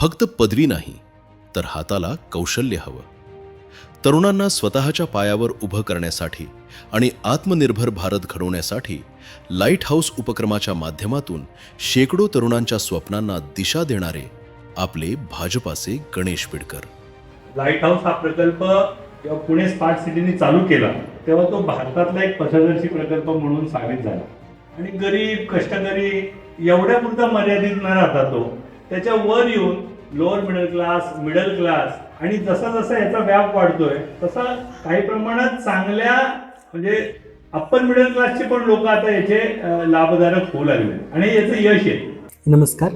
फक्त पदवी नाही, तर हाताला कौशल्य हवं. तरुणांना स्वतःच्या पायावर उभं करण्यासाठी आणि आत्मनिर्भर भारत घडवण्यासाठी लाईट हाऊस उपक्रमाच्या माध्यमातून शेकडो तरुणांच्या स्वप्नांना दिशा देणारे आपले भाजपाचे गणेश बिडकर. लाईट हाऊस हा प्रकल्प जेव्हा पुणे स्मार्ट सिटीने चालू केला तेव्हा तो भारतातला एक पथदर्शी प्रकल्प म्हणून साबित झाला. आणि गरीब कष्टकरी एवढ्यापुरता मर्यादित न राहता तो त्याच्या वर येऊन लोअर मिडल क्लास आणि जसा जसा याचा व्याप वाढतोय तसा काही प्रमाणात चांगल्या म्हणजे अप्पर मिडल क्लासचे पण लोक आता याचे लाभधारक होऊ लागले आणि याचं यश आहे. नमस्कार,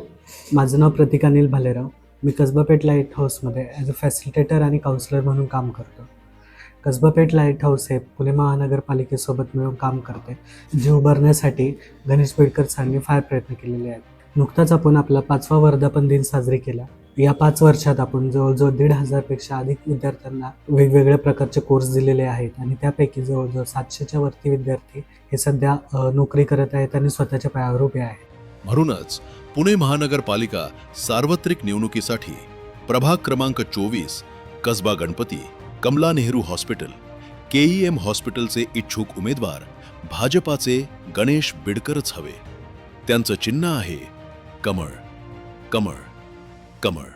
माझं नाव प्रतीक अनिल भालेराव. मी कसबापेठ लाईट हाऊसमध्ये ॲज अ फॅसिलिटेटर आणि काउन्सिलर म्हणून काम करतो. कसबापेठ लाईट हाऊस हे पुणे महानगरपालिकेसोबत मिळून काम करते. जे उभारण्यासाठी गणेश बिडकर सरांनी फार प्रयत्न केलेले आहेत. नुकताच आपण आपला 5वा वर्धापन दिन साजरी केला. या 5 वर्षात आपण जवळजवळ 1,500पेक्षा अधिक विद्यार्थ्यांना वेगवेगळ्या प्रकारचे कोर्स दिलेले आहेत आणि त्यापैकी जवळजवळ 700च्या वरती विद्यार्थी हे सध्या नोकरी करत आहेत आणि स्वतःच्या पायावर उभे आहेत. म्हणूनच पुणे महानगरपालिका सार्वत्रिक निवडणुकीसाठी प्रभाग क्रमांक 24 कसबा गणपती, कमला नेहरू हॉस्पिटल, KEM हॉस्पिटलचे इच्छुक उमेदवार भाजपाचे गणेश बिडकरच हवे. त्यांचं चिन्ह आहे कमळ. कमळ. कमळ.